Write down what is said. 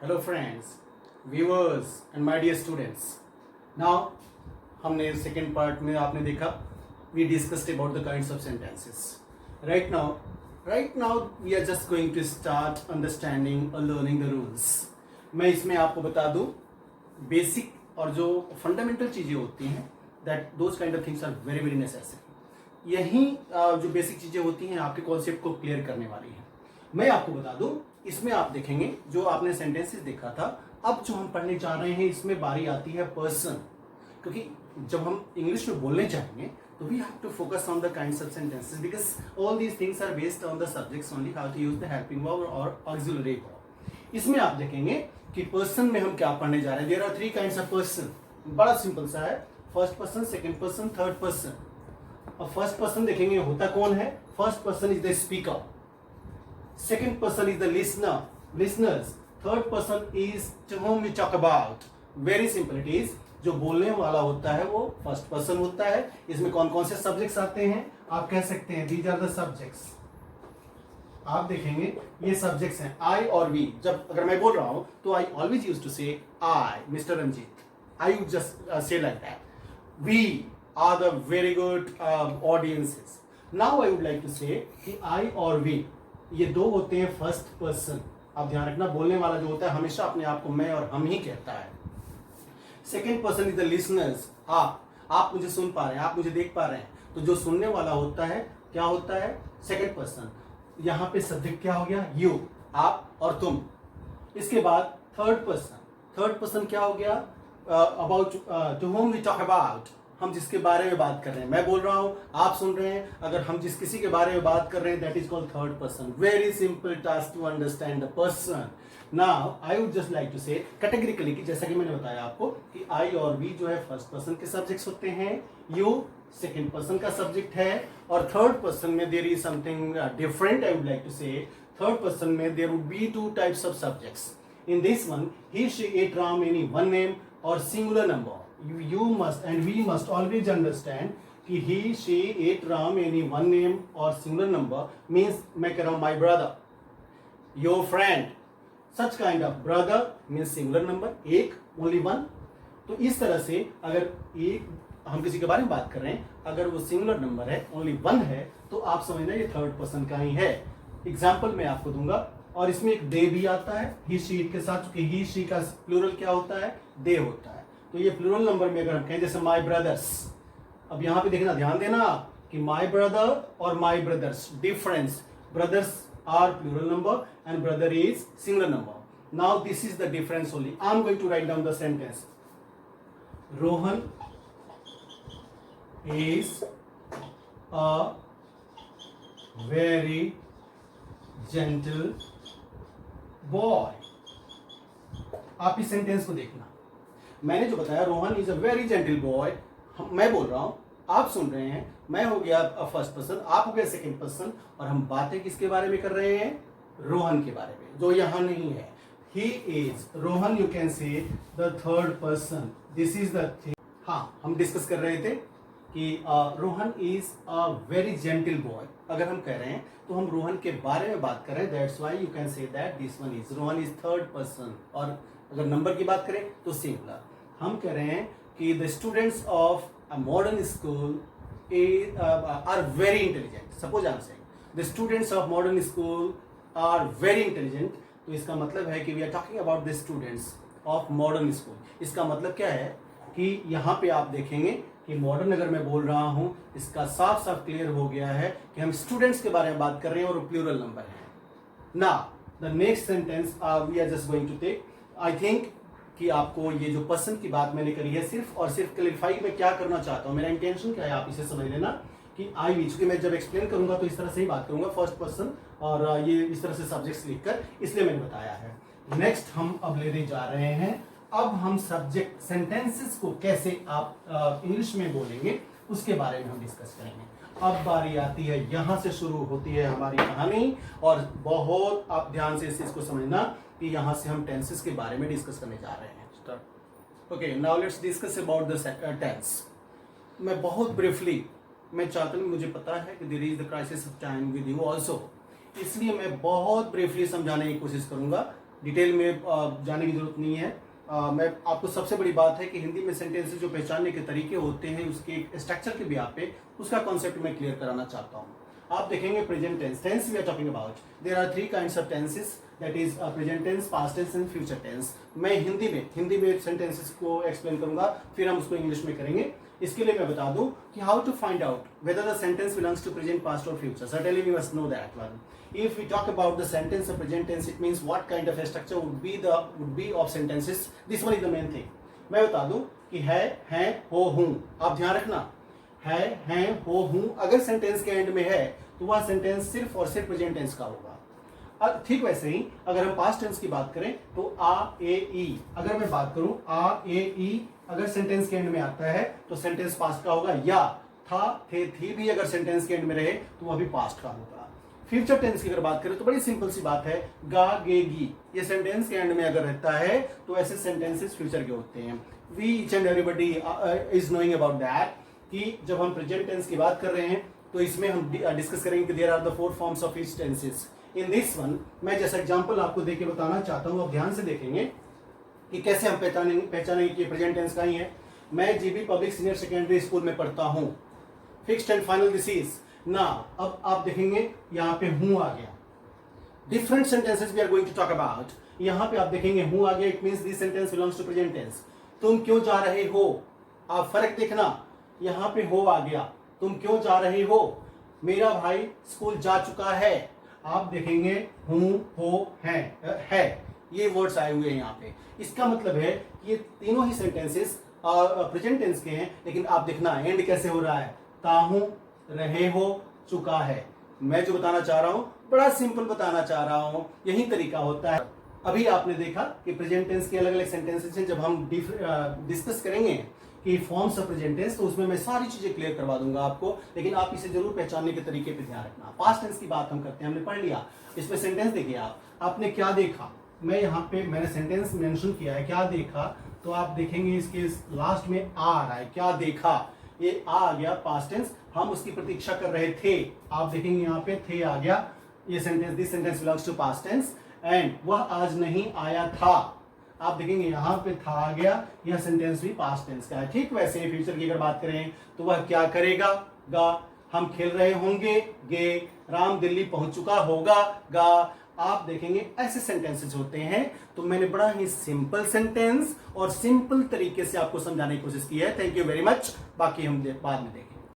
Hello friends, viewers and my dear students. Now हमने second part में आपने देखा we discussed about the kinds of sentences. Right now we are just going to start understanding और learning the rules. मैं इसमें आपको बता दूं बेसिक और जो फंडामेंटल चीज़ें होती हैं, that those kind of things are very very necessary. यही जो बेसिक चीज़ें होती हैं आपके कॉन्सेप्ट को क्लियर करने वाली हैं। मैं आपको बता दूं, इसमें आप देखेंगे जो आपने सेंटेंसेस देखा था, अब जो हम पढ़ने जा रहे हैं इसमें बारी आती है पर्सन, क्योंकि जब हम इंग्लिश में बोलने जाएंगे तो we have to focus on the kinds of sentences because all these things are based on the subjects only, how to use the helping verb और ऑक्सिलरी वर्ब। इसमें आप देखेंगे कि पर्सन में हम क्या पढ़ने जा रहे हैं। There are three kinds of person. बड़ा सिंपल सा है, first person, second person, third person. और फर्स्ट पर्सन देखेंगे होता कौन है। First person is the speaker, second person is the listeners, third person is to whom we talk about. Very simple it is, जो बोलने वाला होता है वो फर्स्ट पर्सन होता है। इसमें कौन कौन से सब्जेक्ट्स आते हैं आप कह सकते हैं these are the subjects। आप देखेंगे ये सब्जेक्ट्स हैं I और we। जब अगर मैं बोल रहा हूं तो I always used to say I, Mr. Ranjit, I would just say like that। We are the very good audiences। Now I would like to say कि I और we ये दो होते हैं फर्स्ट पर्सन। आप ध्यान रखना, बोलने वाला जो होता है हमेशा अपने आप को मैं और हम ही कहता है। Second person is the listeners. आप मुझे सुन पा रहे हैं, आप मुझे देख पा रहे हैं, तो जो सुनने वाला होता है क्या होता है, सेकेंड पर्सन। यहाँ पे सब्जेक्ट क्या हो गया, यू, आप और तुम। इसके बाद थर्ड पर्सन क्या हो गया, about to whom we talk about, हम जिसके बारे में बात कर रहे हैं। मैं बोल रहा हूं, आप सुन रहे हैं, अगर हम जिस किसी के बारे में बात कर रहे हैं that is called third person. Very simple task to understand the person. Now I would just like to say categorically कि जैसा कि मैंने बताया आपको कि आई और वी जो है फर्स्ट पर्सन के सब्जेक्ट्स होते हैं, यू सेकेंड पर्सन का सब्जेक्ट है, और थर्ड पर्सन में there is something different. I would like to say third person में there would be two types of subjects. In this one he, she, it, Ram, any one name और singular number. You must and we must always understand कि he, she, it, Ram, any one name or singular number means मैं कह रहा हूँ my brother, your friend, such kind of brother means singular number, एक, only one। तो इस तरह से अगर एक हम किसी के बारे में बात कर रहे हैं, अगर वो सिंगुलर नंबर है, ओनली वन है, तो आप समझना ये थर्ड पर्सन का ही है। एग्जाम्पल मैं आपको दूंगा, और इसमें एक दे भी आता है ही, शी, इट के साथ, क्योंकि ही, शी का प्लूरल क्या होता है, दे होता है। तो ये प्लूरल नंबर में अगर हम कहें जैसे माई ब्रदर्स, अब यहां पे देखना, ध्यान देना कि माई ब्रदर और my brothers difference. Brothers are plural number and brother is singular number. Now this is the difference only. I am going to write down the sentence. Rohan is a very gentle boy. आप इस sentence को देखना, मैंने जो बताया Rohan is a very gentle boy, मैं बोल रहा हूं, आप सुन रहे हैं, मैं हो गया फर्स्ट पर्सन, आप हो गया सेकंड पर्सन, और हम बातें किसके बारे में कर रहे हैं, रोहन के बारे में, जो यहां नहीं है। He is, Rohan you can say the third person, this is the thing. हाँ, हम डिस्कस कर रहे थे कि Rohan is a very gentle boy. अगर हम कह रहे हैं तो हम रोहन के बारे में बात कर रहे हैं, that's why you can say that this one is, Rohan is third person. और अगर नंबर की बात करें तो सिंगुलर। हम कह रहे हैं कि the students of a modern school are very intelligent. Suppose I am saying the students of modern school are very intelligent, तो इसका मतलब है कि we are talking about the students of modern school. इसका मतलब क्या है कि यहाँ पे आप देखेंगे कि मॉडर्न अगर मैं बोल रहा हूँ, इसका साफ साफ क्लियर हो गया है कि हम स्टूडेंट्स के बारे में बात कर रहे हैं और प्लूरल नंबर है। Now the next sentence we are just going to take. I think कि आपको ये जो पर्सन की बात मैंने करी है सिर्फ और सिर्फ क्लैरिफाई मैं क्या करना चाहता हूँ, मेरा इंटेंशन क्या है, आप इसे समझ लेना कि आई वी, चूंकि मैं जब एक्सप्लेन करूंगा तो इस तरह से ही बात करूंगा, फर्स्ट पर्सन और ये इस तरह से सब्जेक्ट्स लिखकर, इसलिए मैंने बताया है। नेक्स्ट हम अब लेने जा रहे हैं, अब हम सब्जेक्ट सेंटेंसेस को कैसे आप इंग्लिश में बोलेंगे उसके बारे में हम डिस्कस करेंगे। अब बारी आती है, यहां से शुरू होती है हमारी कहानी, और बहुत आप ध्यान से इस चीज को समझना कि यहां से हम टेंसेस के बारे में डिस्कस करने जा रहे हैं। Okay, now let's discuss about the tense. मैं बहुत ब्रीफली, मैं चाहता हूं, मुझे पता है कि there is the crisis of time with you also, इसलिए मैं बहुत ब्रीफली समझाने की कोशिश करूंगा डिटेल में जाने की जरूरत नहीं है। मैं आपको सबसे बड़ी बात है कि हिंदी में सेंटेंसेस जो पहचानने के तरीके होते हैं उसके स्ट्रक्चर के भी आप पे उसका कॉन्सेप्ट मैं क्लियर कराना चाहता हूँ। आप देखेंगे present tense, tense we are talking about, there are 3 kinds of tenses, that is present tense, past tense and future tense. मैं हिंदी में सेंटेंसेस को एक्सप्लेन करूंगा, फिर हम उसको इंग्लिश में करेंगे। इसके लिए मैं बता दूं कि how to find out whether the sentence belongs to present, past और future. Certainly we must know that one. If we talk about the sentence of present tense, it means what kind of a structure would be of sentences. This one is the main thing. मैं बता दूं कि है, हो, हूं। आप ध्यान रखना, है, हो, हूं अगर सेंटेंस के एंड में है तो वह सेंटेंस सिर्फ और सिर्फ प्रेजेंट टेंस का होगा। ठीक वैसे ही अगर हम पास्ट टेंस की बात करें तो आ, ए, ई। अगर मैं बात करूं आ, ए, ई अगर सेंटेंस के एंड में आता है तो सेंटेंस पास्ट का होगा, या था, थे, थी भी अगर सेंटेंस के एंड में रहे तो वह भी पास्ट का होगा। फ्यूचर टेंस की अगर बात करें तो बड़ी सिंपल सी बात है, गा, गे, गी ये सेंटेंस के एंड में अगर रहता है तो ऐसे सेंटेंसेस फ्यूचर के होते हैं। We each and everybody is knowing about that कि जब हम प्रेजेंट टेंस की बात कर रहे हैं तो इसमें हम डिस्कस करेंगे कि there are the 4 forms of each tenses. In this one मैं जैसा एग्जांपल आपको देके बताना चाहता हूं, आप ध्यान से देखेंगे कि कैसे हम पहचानेंगे कि प्रेजेंट टेंस का ही है। मैं GB public senior secondary school में पढ़ता हूं, fixed and final this is ना। अब आप देखेंगे यहाँ पे हूं आ गया। Different sentences we are going to talk about. यहाँ पे आप देखेंगे हूं आ गया, it means this sentence belongs to present tense. तुम क्यों जा रहे हो, आप फर्क देखना, यहाँ पे हो आ गया, तुम क्यों जा रहे हो, मेरा भाई स्कूल जा चुका है। आप देखेंगे हूं, हो, है ये वर्ड्स आए हुए हैं यहाँ पे। इसका मतलब है कि ये तीनों ही सेंटेंसेस प्रेजेंट टेंस के हैं, लेकिन आप देखना एंड कैसे हो रहा है, ताहूं, रहे हो, चुका है। मैं जो बताना चाह रहा हूं बड़ा सिंपल बताना चाह रहा हूं, यही तरीका होता है। अभी आपने देखा कि प्रेजेंट टेंस के अलग अलग सेंटेंसेस हैं। जब हम डिस्कस करेंगे कि फॉर्म्स ऑफ प्रेजेंट टेंस तो उसमें मैं सारी चीजें क्लियर करवा दूंगा आपको, लेकिन आप इसे जरूर पहचानने के तरीके पे ध्यान रखना। पास्ट टेंस की बात हम करते हैं, हमने पढ़ लिया। इसमें सेंटेंस देखिए, आपने क्या देखा, मैं यहाँ पे मैंने सेंटेंस मेंशन किया है क्या देखा, तो आप देखेंगे इसके लास्ट में आ रहा है, क्या देखा, ये आ गया पास्ट टेंस। हम उसकी प्रतीक्षा कर रहे थे, आप देखेंगे यहाँ पे थे आ गया। ये sentence, this sentence belongs to past tense. And वह आज नहीं आया था, आप देखेंगे यहाँ पे था आ गया, यह सेंटेंस भी पास्ट टेंस का है। ठीक वैसे फ्यूचर की अगर बात करें तो वह क्या करेगा, गा, हम खेल रहे होंगे, गे, राम दिल्ली पहुंच चुका होगा, गा। आप देखेंगे ऐसे सेंटेंसेस होते हैं। तो मैंने बड़ा ही सिंपल सेंटेंस और सिंपल तरीके से आपको समझाने की कोशिश की है। थैंक यू वेरी मच, बाकी हम बाद में देखेंगे।